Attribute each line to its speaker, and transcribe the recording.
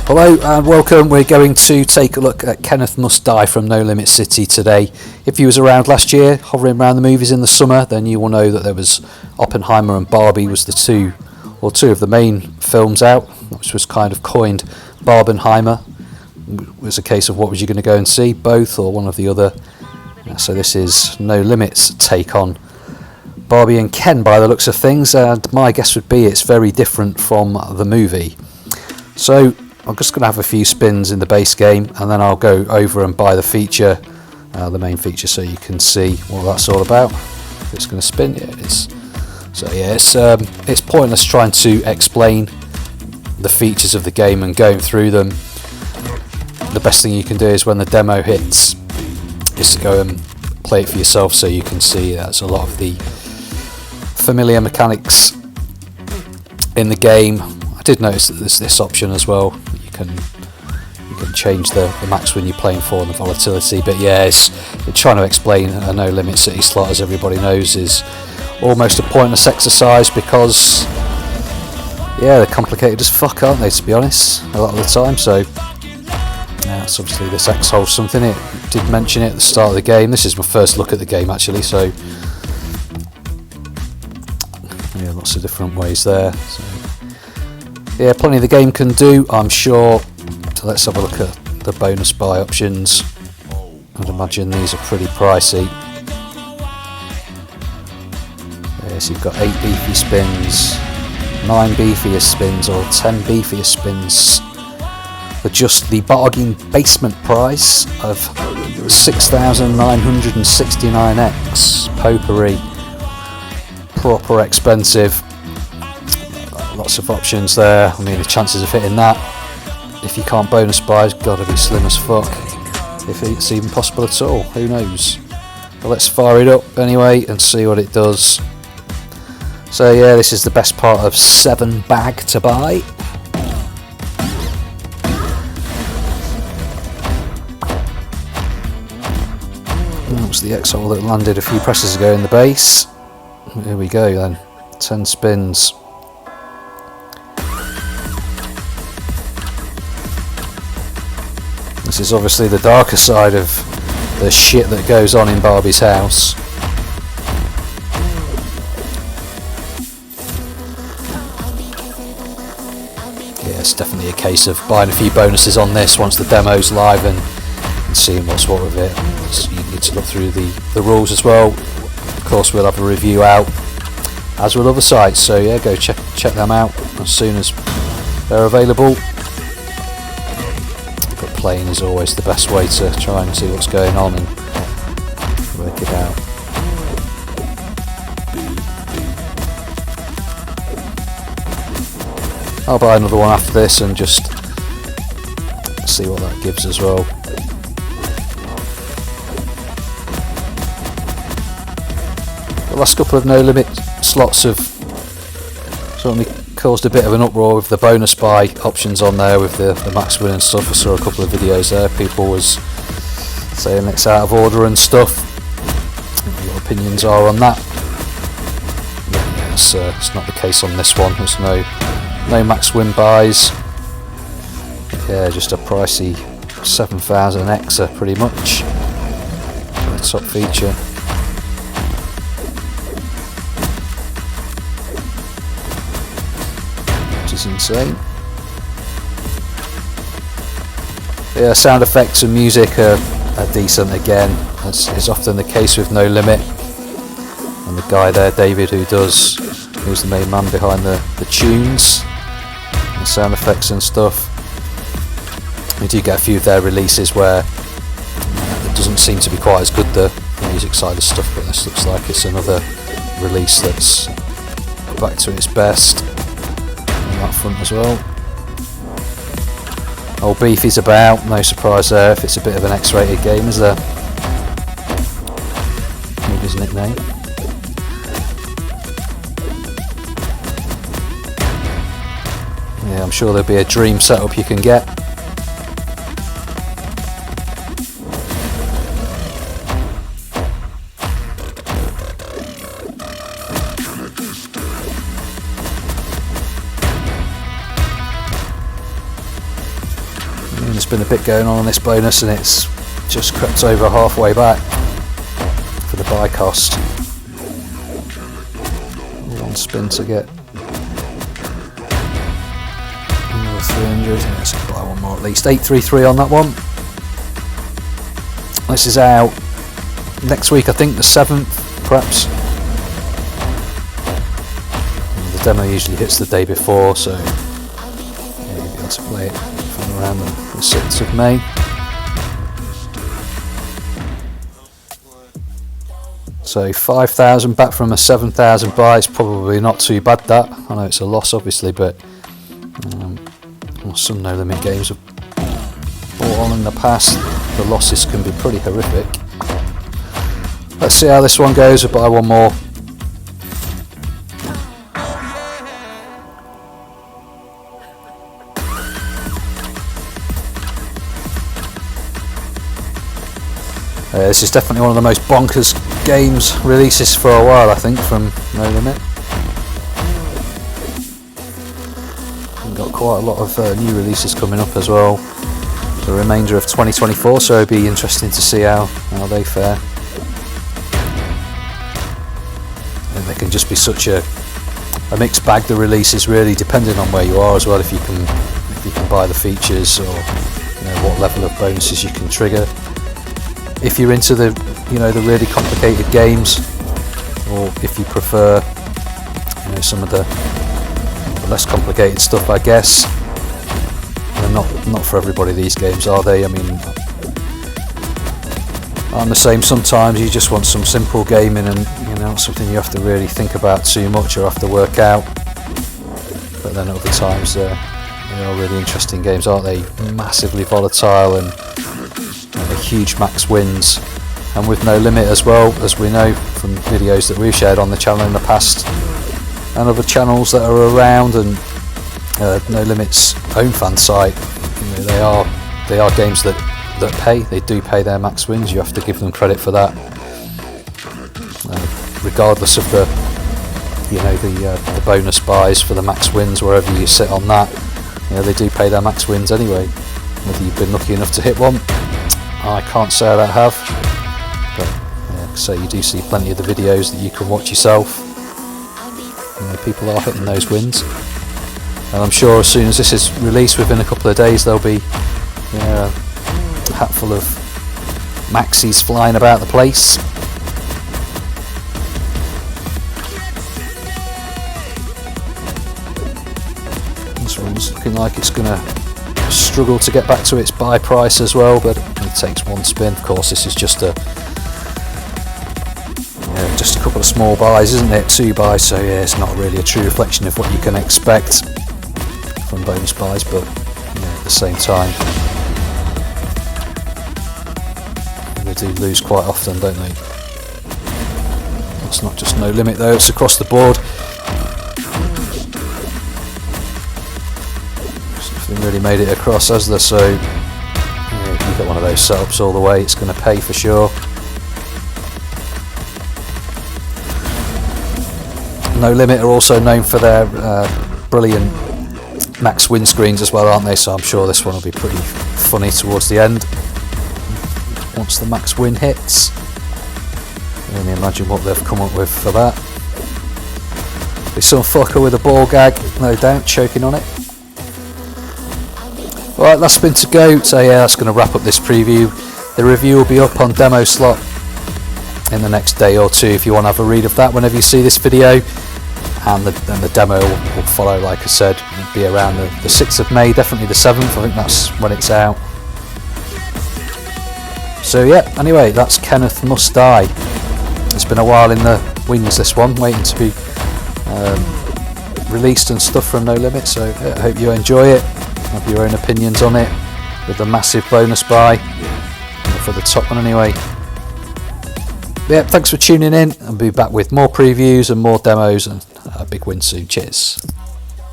Speaker 1: Hello and welcome. We're going to take a look at Kenneth Must Die from Nolimit City today. If you was around last year, hovering around the movies in the summer, then you will know that there was Oppenheimer and Barbie was two of the main films out, which was kind of coined Barbenheimer. It was a case of what was you going to go and see, both or one of the other. So this is No Limit's take on Barbie and Ken by the looks of things, and my guess would be it's very different from the movie. So I'm just going to have a few spins in the base game, and then I'll go over and buy the feature, the main feature, so you can see what that's all about. If it's going to spin, yeah, it is. So yeah, it's pointless trying to explain the features of the game and going through them. The best thing you can do is when the demo hits, is to go and play it for yourself, so you can see that's a lot of the familiar mechanics in the game. I did notice that there's this option as well. You can change the max win you're playing for and the volatility, but yeah, it's trying to explain a No Limit City slot, as everybody knows, is almost a pointless exercise because yeah, they're complicated as fuck, aren't they, to be honest, a lot of the time. So yeah, it's obviously this 𝗙𝗲𝗃 something. It did mention it at the start of the game. This is my first look at the game actually, so yeah, lots of different ways there. So yeah, plenty the game can do, I'm sure. So let's have a look at the bonus buy options. I'd imagine these are pretty pricey. Yeah, so you've got 8 beefy spins, 9 beefier spins, or 10 beefier spins for just the bargain basement price of 6,969x. Potpourri, proper expensive. Lots of options there. I mean, the chances of hitting that, if you can't bonus buy, has got to be slim as fuck, if it's even possible at all. Who knows? But let's fire it up anyway and see what it does. So yeah, this is the best part of 7 bag to buy. That was the 𝗙𝗲𝗃 that landed a few presses ago in the base. Here we go then, 10 spins. This is obviously the darker side of the shit that goes on in Barbie's house. Yeah, it's definitely a case of buying a few bonuses on this once the demo's live and seeing what's what with it. So you need to look through the rules as well. Of course, we'll have a review out, as with other sites, so yeah, go check them out as soon as they're available. But playing is always the best way to try and see what's going on and work it out. I'll buy another one after this and just see what that gives as well. The last couple of No Limit slots have certainly caused a bit of an uproar with the bonus buy options on there with the max win and stuff. I saw a couple of videos there, people was saying it's out of order and stuff. What your opinions are on that? Yeah, it's not the case on this one. There's no max win buys. Yeah, just a pricey 7,000 𝗙𝗃𝗃 pretty much. The top feature. Is insane. Yeah, sound effects and music are decent again, as is often the case with No Limit. And the guy there, David, who's the main man behind the tunes, the sound effects and stuff. We do get a few of their releases where it doesn't seem to be quite as good, the music side of stuff, but this looks like it's another release that's back to its best. That front as well. Old Beefy's about, no surprise there if it's a bit of an X-rated game, is there? Maybe his nickname. Yeah, I'm sure there'll be a dream setup you can get. been a bit going on this bonus, and it's just crept over halfway back for the buy cost. One spin to get another 300. Let's buy one more at least. 833 on that one. This is out next week, I think the 7th, perhaps. And the demo usually hits the day before, so yeah, you'll be able to play it from around the 6th of May. So 5,000 back from a 7,000 buy. It's probably not too bad, that. I know it's a loss obviously, but some No Limit games have bought on in the past. The losses can be pretty horrific. Let's see how this one goes. We'll buy one more. This is definitely one of the most bonkers games releases for a while, I think, from No Limit. We've got quite a lot of new releases coming up as well. The remainder of 2024, so it'll be interesting to see how they fare. And they can just be such a mixed bag, the releases, really, depending on where you are as well. If you can buy the features, or what level of bonuses you can trigger. If you're into the the really complicated games, or if you prefer some of the less complicated stuff, I guess. And not for everybody, these games, are they? I mean, I'm the same sometimes. You just want some simple gaming, and something you have to really think about too much or have to work out. But then other times they're really interesting games, aren't they? Massively volatile and huge max wins, and with no limit as well, as we know from videos that we've shared on the channel in the past and other channels that are around, and No Limit's own fan site. They are games that pay. They do pay their max wins. You have to give them credit for that, regardless of the the bonus buys for the max wins. Wherever you sit on that, they do pay their max wins anyway, whether you've been lucky enough to hit one. I can't say that I have, but so you do see plenty of the videos that you can watch yourself. People are hitting those wins, and I'm sure as soon as this is released, within a couple of days, there'll be a hatful of maxis flying about the place. This one's looking like it's going to struggle to get back to its buy price as well, but it takes one spin. Of course, this is just a couple of small buys, isn't it? 2 buys, so yeah, it's not really a true reflection of what you can expect from bonus buys, but at the same time, they do lose quite often, don't they? It's not just No Limit though, it's across the board. Nothing really made it across, has there? So if you get one of those setups all the way, it's going to pay for sure. No Limit are also known for their brilliant max win screens as well, aren't they? So I'm sure this one will be pretty funny towards the end, once the max win hits. I can only imagine what they've come up with for that. Be some fucker with a ball gag, no doubt, choking on it. Right, last spin to go. So yeah, that's going to wrap up this preview. The review will be up on Demoslot in the next day or two if you want to have a read of that whenever you see this video, and the demo will follow, like I said. It'll be around the 6th of May, definitely the 7th, I think that's when it's out. So yeah, anyway, that's Kenneth Must Die. It's been a while in the wings, this one, waiting to be released and stuff from No Limit, so I hope you enjoy it, have your own opinions on it, with the massive bonus buy for the top one anyway. Yeah, thanks for tuning in. I'll be back with more previews and more demos and a big win soon. Cheers.